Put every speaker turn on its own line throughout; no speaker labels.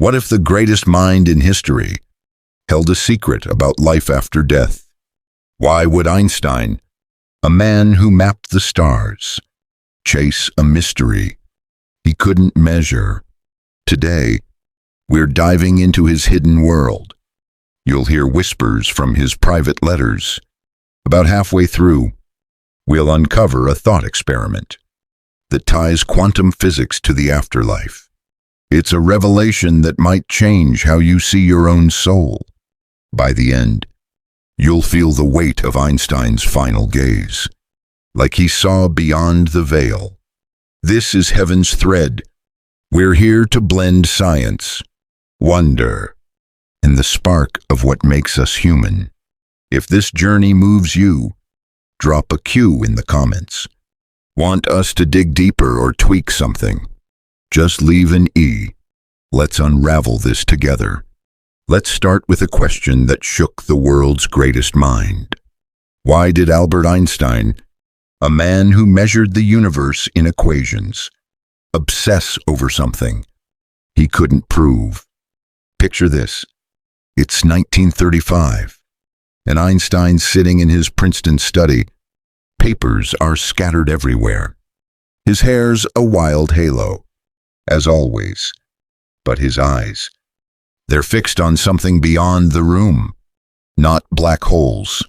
What if the greatest mind in history held a secret about life after death? Why would Einstein, a man who mapped the stars, chase a mystery he couldn't measure? Today, we're diving into his hidden world. You'll hear whispers from his private letters. About halfway through, we'll uncover a thought experiment that ties quantum physics to the afterlife. It's a revelation that might change how you see your own soul. By the end, you'll feel the weight of Einstein's final gaze, like he saw beyond the veil. This is Heaven's Thread. We're here to blend science, wonder, and the spark of what makes us human. If this journey moves you, drop a Q in the comments. Want us to dig deeper or tweak something? Just leave an E. Let's unravel this together. Let's start with a question that shook the world's greatest mind. Why did Albert Einstein, a man who measured the universe in equations, obsess over something he couldn't prove? Picture this. It's 1935, and Einstein's sitting in his Princeton study. Papers are scattered everywhere. His hair's a wild halo, as always, but his eyes, they're fixed on something beyond the room. Not black holes,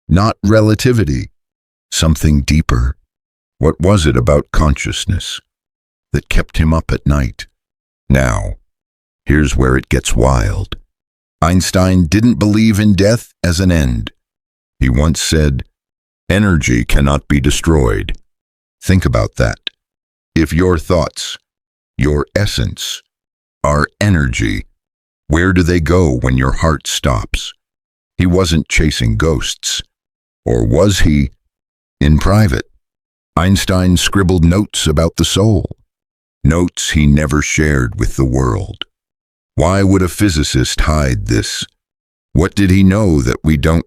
not relativity, something deeper. What was it about consciousness that kept him up at night? Now, here's where it gets wild. Einstein didn't believe in death as an end. He once said, "Energy cannot be destroyed." Think about that. If your thoughts, your essence, are energy, where do they go when your heart stops? He wasn't chasing ghosts. Or was he? In private, Einstein scribbled notes about the soul, notes he never shared with the world. Why would a physicist hide this? What did he know that we don't?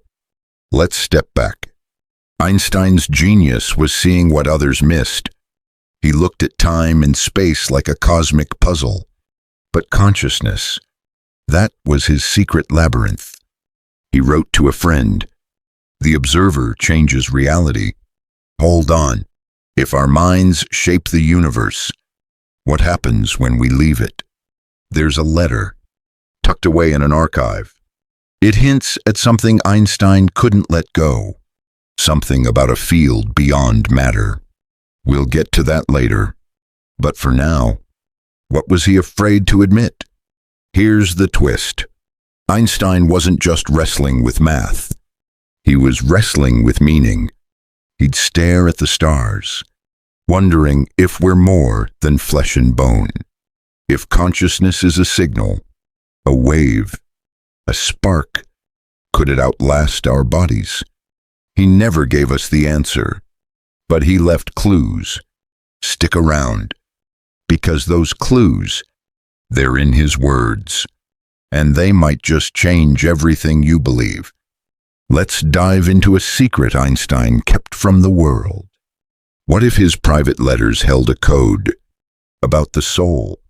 Let's step back. Einstein's genius was seeing what others missed. He looked at time and space like a cosmic puzzle. But consciousness, that was his secret labyrinth. He wrote to a friend, "The observer changes reality. Hold on. If our minds shape the universe, what happens when we leave it?" There's a letter, tucked away in an archive. It hints at something Einstein couldn't let go, something about a field beyond matter. We'll get to that later. But for now, what was he afraid to admit? Here's the twist. Einstein wasn't just wrestling with math. He was wrestling with meaning. He'd stare at the stars, wondering if we're more than flesh and bone. If consciousness is a signal, a wave, a spark, could it outlast our bodies? He never gave us the answer, but he left clues. Stick around, because those clues, they're in his words, and they might just change everything you believe. Let's dive into a secret Einstein kept from the world. What if his private letters held a code about the soul?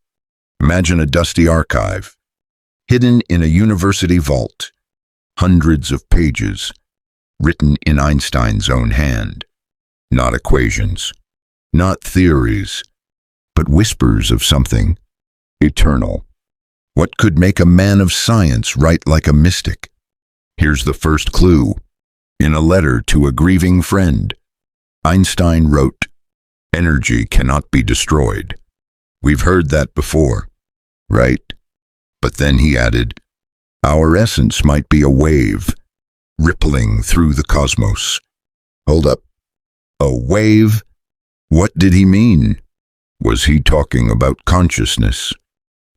Imagine a dusty archive, hidden in a university vault, hundreds of pages, written in Einstein's own hand. Not equations, not theories, but whispers of something eternal. What could make a man of science write like a mystic? Here's the first clue. In a letter to a grieving friend, Einstein wrote, "Energy cannot be destroyed." We've heard that before, right? But then he added, "Our essence might be a wave, rippling through the cosmos." Hold up. A wave? What did he mean? Was he talking about consciousness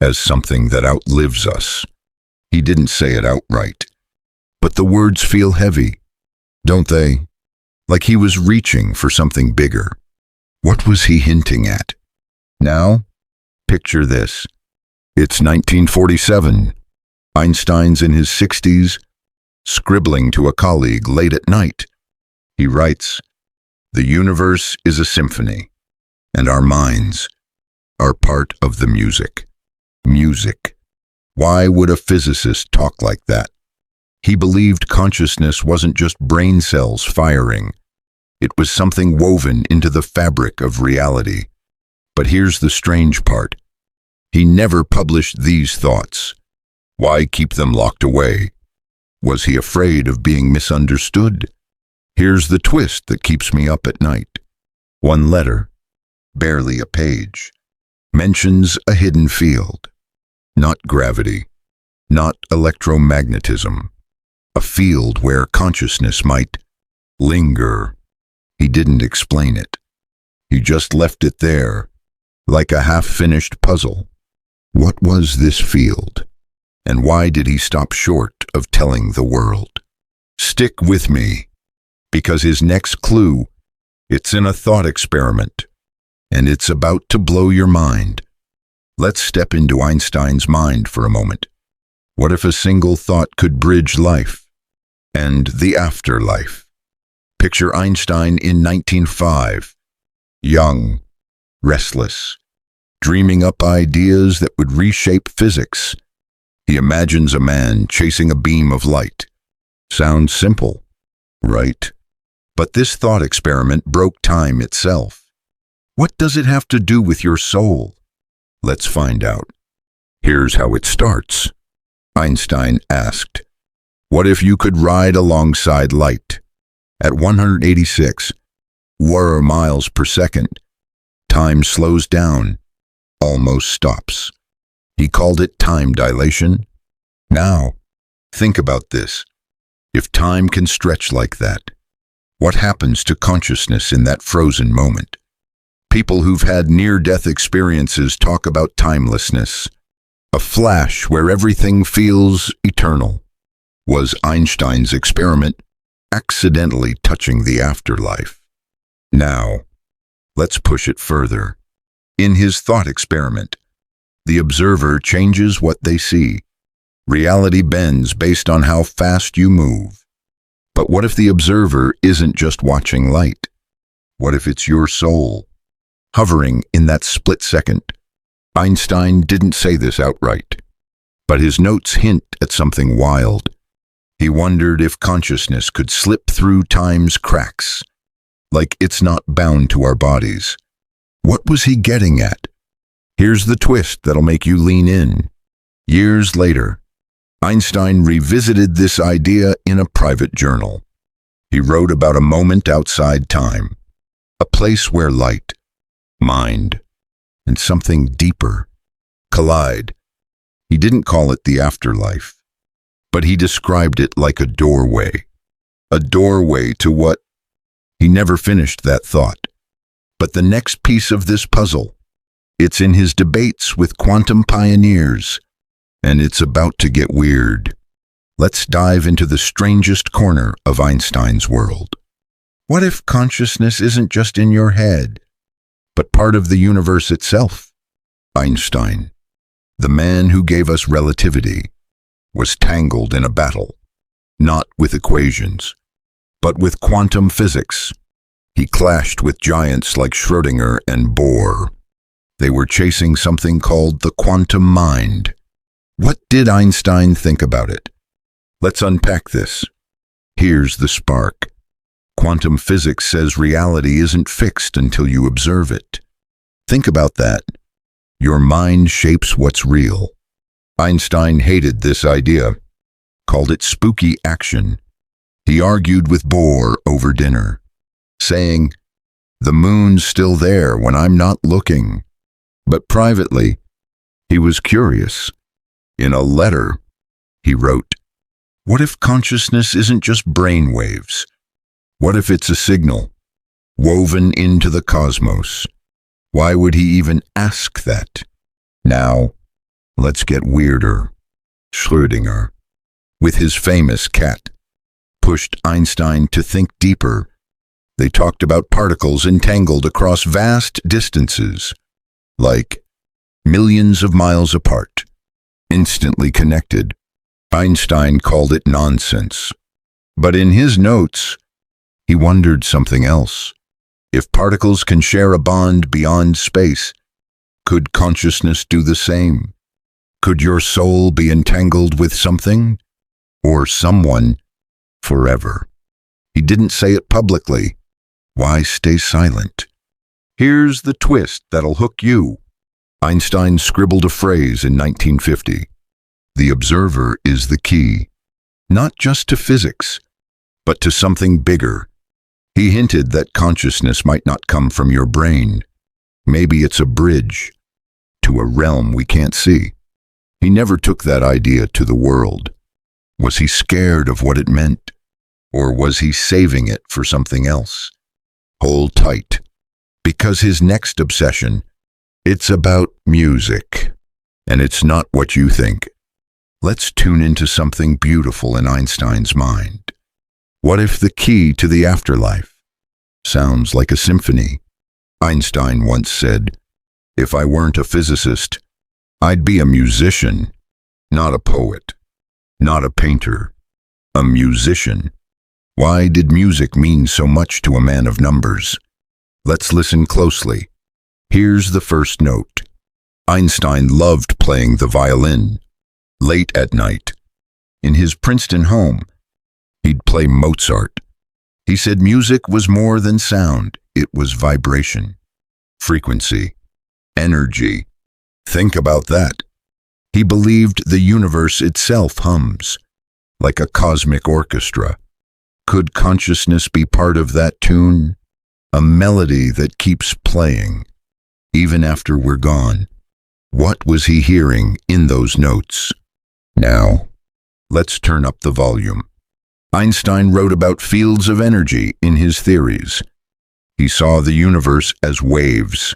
as something that outlives us? He didn't say it outright, but the words feel heavy, don't they? Like he was reaching for something bigger. What was he hinting at? Now, picture this. It's 1947. Einstein's in his 60s, scribbling to a colleague late at night. He writes, "The universe is a symphony, and our minds are part of the music." Music. Why would a physicist talk like that? He believed consciousness wasn't just brain cells firing. It was something woven into the fabric of reality. But here's the strange part. He never published these thoughts. Why keep them locked away? Was he afraid of being misunderstood? Here's the twist that keeps me up at night. One letter, barely a page, mentions a hidden field. Not gravity, not electromagnetism. A field where consciousness might linger. He didn't explain it. He just left it there, like a half-finished puzzle. What was this field? And why did he stop short of telling the world? Stick with me, because his next clue, it's in a thought experiment, and it's about to blow your mind. Let's step into Einstein's mind for a moment. What if a single thought could bridge life and the afterlife? Picture Einstein in 1905, young, restless, dreaming up ideas that would reshape physics. He imagines a man chasing a beam of light. Sounds simple, right? But this thought experiment broke time itself. What does it have to do with your soul? Let's find out. Here's how it starts. Einstein asked, what if you could ride alongside light? At 186 miles per second, time slows down, almost stops. He called it time dilation. Now, think about this. If time can stretch like that, what happens to consciousness in that frozen moment? People who've had near-death experiences talk about timelessness, a flash where everything feels eternal. Was Einstein's experiment accidentally touching the afterlife? Now, let's push it further. In his thought experiment, the observer changes what they see. Reality bends based on how fast you move. But what if the observer isn't just watching light? What if it's your soul, hovering in that split second? Einstein didn't say this outright, but his notes hint at something wild. He wondered if consciousness could slip through time's cracks, like it's not bound to our bodies. What was he getting at? Here's the twist that'll make you lean in. Years later, Einstein revisited this idea in a private journal. He wrote about a moment outside time, a place where light, mind, and something deeper collide. He didn't call it the afterlife, but he described it like a doorway. A doorway to what? He never finished that thought. But the next piece of this puzzle, it's in his debates with quantum pioneers, and it's about to get weird. Let's dive into the strangest corner of Einstein's world. What if consciousness isn't just in your head, but part of the universe itself? Einstein, the man who gave us relativity, was tangled in a battle, not with equations, but with quantum physics. He clashed with giants like Schrödinger and Bohr. They were chasing something called the quantum mind. What did Einstein think about it? Let's unpack this. Here's the spark. Quantum physics says reality isn't fixed until you observe it. Think about that. Your mind shapes what's real. Einstein hated this idea, called it spooky action. He argued with Bohr over dinner, saying, "The moon's still there when I'm not looking." But privately, he was curious. In a letter, he wrote, "What if consciousness isn't just brain waves? What if it's a signal, woven into the cosmos?" Why would he even ask that? Now, let's get weirder. Schrödinger, with his famous cat, pushed Einstein to think deeper. They talked about particles entangled across vast distances, like millions of miles apart, instantly connected. Einstein called it nonsense. But in his notes, he wondered something else. If particles can share a bond beyond space, could consciousness do the same? Could your soul be entangled with something or someone forever? He didn't say it publicly. Why stay silent? Here's the twist that'll hook you. Einstein scribbled a phrase in 1950. The observer is the key, not just to physics, but to something bigger. He hinted that consciousness might not come from your brain. Maybe it's a bridge to a realm we can't see. He never took that idea to the world. Was he scared of what it meant? Or was he saving it for something else? Hold tight, because his next obsession, it's about music, and it's not what you think. Let's tune into something beautiful in Einstein's mind. What if the key to the afterlife sounds like a symphony? Einstein once said, "If I weren't a physicist, I'd be a musician, not a poet, not a painter, a musician." Why did music mean so much to a man of numbers? Let's listen closely. Here's the first note. Einstein loved playing the violin. Late at night, in his Princeton home, he'd play Mozart. He said music was more than sound, it was vibration, frequency, energy. Think about that. He believed the universe itself hums, like a cosmic orchestra. Could consciousness be part of that tune? A melody that keeps playing, even after we're gone. What was he hearing in those notes? Now, let's turn up the volume. Einstein wrote about fields of energy in his theories. He saw the universe as waves,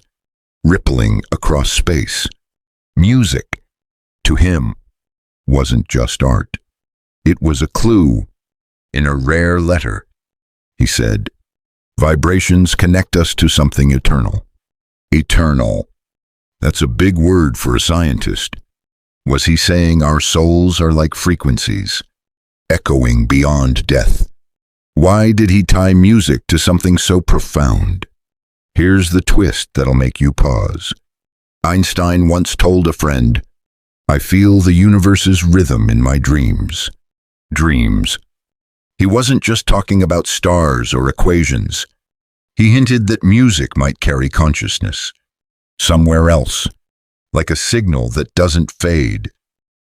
rippling across space. Music, to him, wasn't just art. It was a clue in a rare letter. He said, "Vibrations connect us to something eternal." Eternal. That's a big word for a scientist. Was he saying our souls are like frequencies, echoing beyond death? Why did he tie music to something so profound? Here's the twist that'll make you pause. Einstein once told a friend, "I feel the universe's rhythm in my dreams." Dreams. He wasn't just talking about stars or equations. He hinted that music might carry consciousness somewhere else, like a signal that doesn't fade.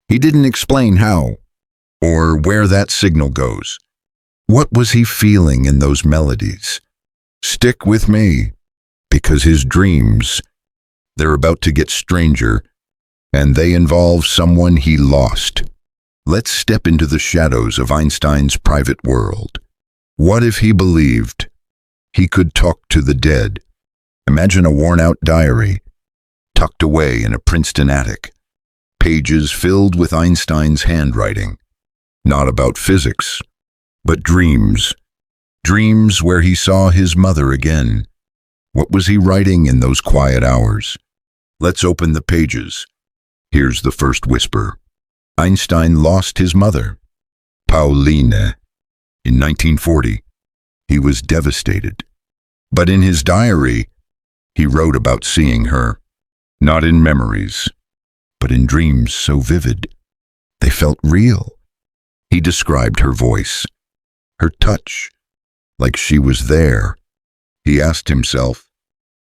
He didn't explain how or where that signal goes. What was he feeling in those melodies? Stick with me, because his dreams, they're about to get stranger, and they involve someone he lost. Let's step into the shadows of Einstein's private world. What if he believed he could talk to the dead? Imagine a worn-out diary, tucked away in a Princeton attic, pages filled with Einstein's handwriting, not about physics, but dreams. Dreams where he saw his mother again. What was he writing in those quiet hours? Let's open the pages. Here's the first whisper. Einstein lost his mother, Pauline, in 1940. He was devastated. But in his diary, he wrote about seeing her, not in memories, but in dreams so vivid. They felt real. He described her voice, her touch, like she was there. He asked himself,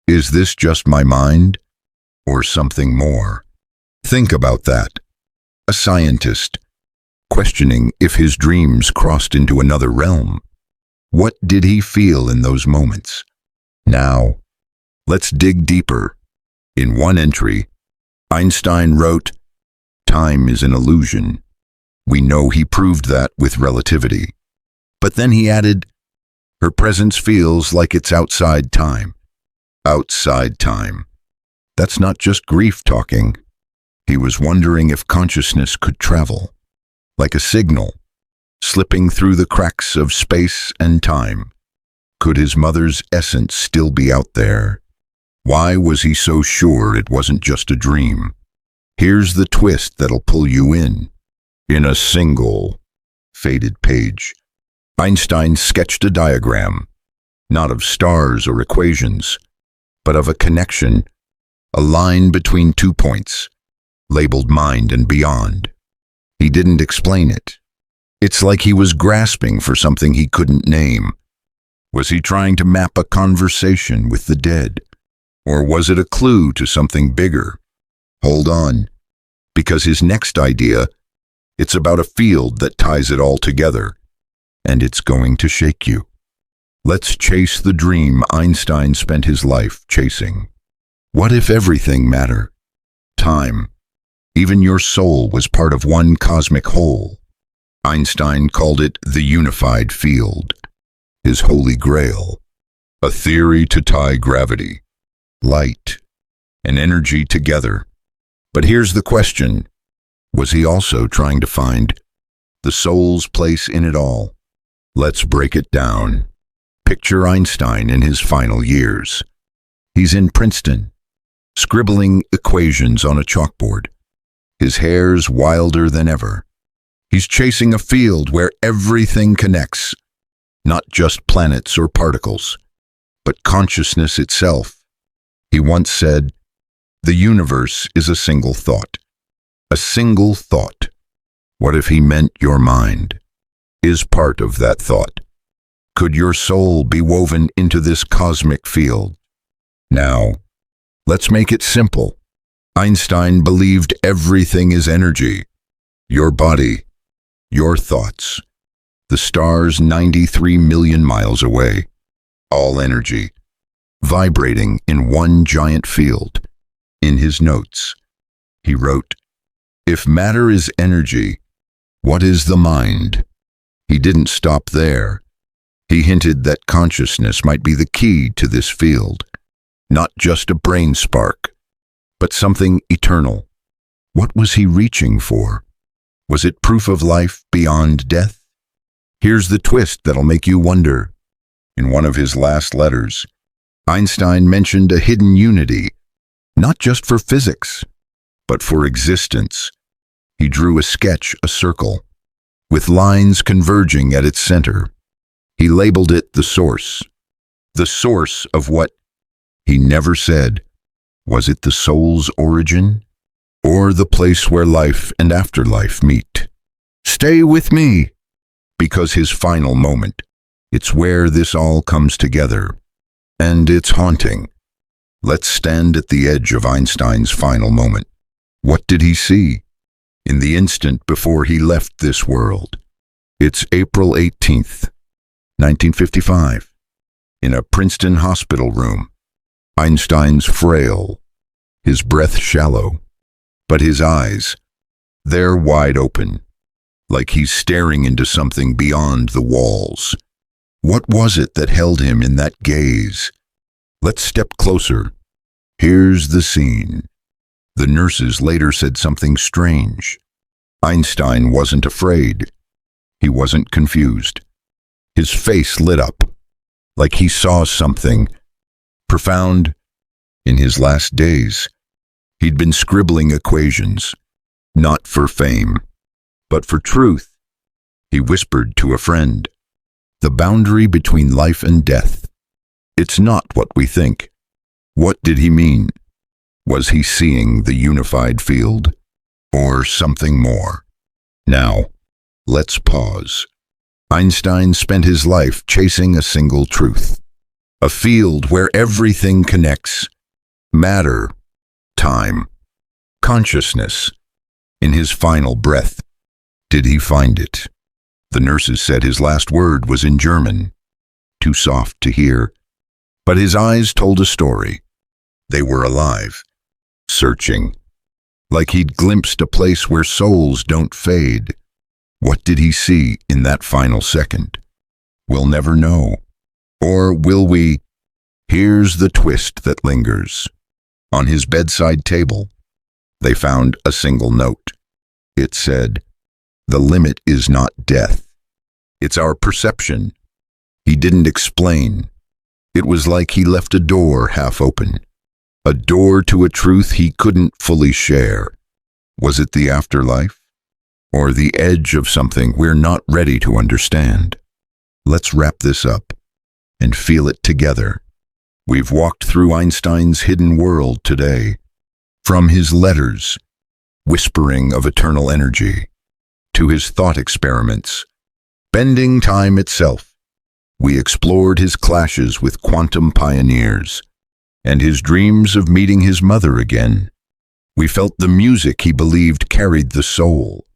is this just my mind, or something more? Think about that. A scientist, questioning if his dreams crossed into another realm. What did he feel in those moments? Now, let's dig deeper. In one entry, Einstein wrote, "Time is an illusion." We know he proved that with relativity. But then he added, "Her presence feels like it's outside time." Outside time. That's not just grief talking. He was wondering if consciousness could travel, like a signal, slipping through the cracks of space and time. Could his mother's essence still be out there? Why was he so sure it wasn't just a dream? Here's the twist that'll pull you in. In a single, faded page, Einstein sketched a diagram, not of stars or equations, but of a connection, a line between 2 points. labeled mind and beyond. He didn't explain it. It's like he was grasping for something he couldn't name. Was he trying to map a conversation with the dead? Or was it a clue to something bigger? Hold on, because his next idea, it's about a field that ties it all together, and it's going to shake you. Let's chase the dream Einstein spent his life chasing. What if everything mattered? Time, even your soul, was part of one cosmic whole. Einstein called it the unified field, his holy grail, a theory to tie gravity, light, and energy together. But here's the question. Was he also trying to find the soul's place in it all? Let's break it down. Picture Einstein in his final years. He's in Princeton, scribbling equations on a chalkboard. His hair's wilder than ever. He's chasing a field where everything connects, not just planets or particles, but consciousness itself. He once said, "The universe is a single thought." A single thought. What if he meant your mind is part of that thought? Could your soul be woven into this cosmic field? Now, let's make it simple. Einstein believed everything is energy. Your body, your thoughts, the stars 93 million miles away, all energy, vibrating in one giant field. In his notes, he wrote, "If matter is energy, what is the mind?" He didn't stop there. He hinted that consciousness might be the key to this field, not just a brain spark, but something eternal. What was he reaching for? Was it proof of life beyond death? Here's the twist that'll make you wonder. In one of his last letters, Einstein mentioned a hidden unity, not just for physics, but for existence. He drew a sketch, a circle, with lines converging at its center. He labeled it the source of what? He never said. Was it the soul's origin, or the place where life and afterlife meet? Stay with me, because his final moment, it's where this all comes together, and it's haunting. Let's stand at the edge of Einstein's final moment. What did he see in the instant before he left this world? It's April 18th, 1955. In a Princeton hospital room, Einstein's frail, his breath shallow, but his eyes, they're wide open, like he's staring into something beyond the walls. What was it that held him in that gaze? Let's step closer. Here's the scene. The nurses later said something strange. Einstein wasn't afraid. He wasn't confused. His face lit up, like he saw something profound. In his last days, he'd been scribbling equations, not for fame, but for truth. He whispered to a friend, "The boundary between life and death. It's not what we think." What did he mean? Was he seeing the unified field, or something more? Now, let's pause. Einstein spent his life chasing a single truth, a field where everything connects: matter, time, consciousness. In his final breath, did he find it? The nurses said his last word was in German, too soft to hear, but his eyes told a story. They were alive, searching, like he'd glimpsed a place where souls don't fade. What did he see in that final second? We'll never know. Or will we? Here's the twist that lingers. On his bedside table, they found a single note. It said, "The limit is not death. It's our perception." He didn't explain. It was like he left a door half open, a door to a truth he couldn't fully share. Was it the afterlife, or the edge of something we're not ready to understand? Let's wrap this up and feel it together. We've walked through Einstein's hidden world today, from his letters whispering of eternal energy, to his thought experiments, bending time itself. We explored his clashes with quantum pioneers and his dreams of meeting his mother again. We felt the music he believed carried the soul,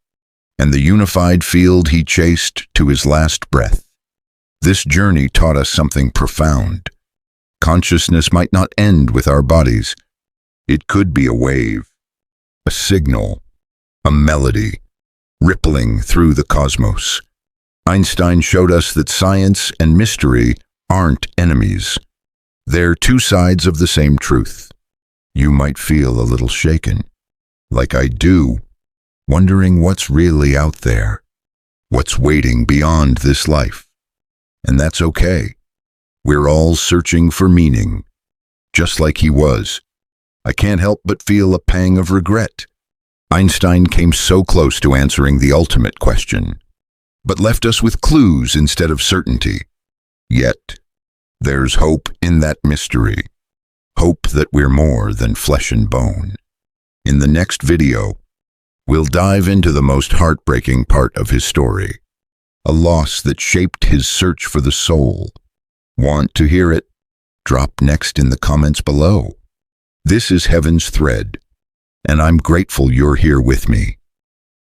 and the unified field he chased to his last breath. This journey taught us something profound. Consciousness might not end with our bodies. It could be a wave, a signal, a melody, rippling through the cosmos. Einstein showed us that science and mystery aren't enemies. They're two sides of the same truth. You might feel a little shaken, like I do, wondering what's really out there, what's waiting beyond this life. And that's okay. We're all searching for meaning, just like he was. I can't help but feel a pang of regret. Einstein came so close to answering the ultimate question, but left us with clues instead of certainty. Yet, there's hope in that mystery. Hope that we're more than flesh and bone. In the next video, we'll dive into the most heartbreaking part of his story, a loss that shaped his search for the soul. Want to hear it? Drop next in the comments below. This is Heaven's Thread, and I'm grateful you're here with me.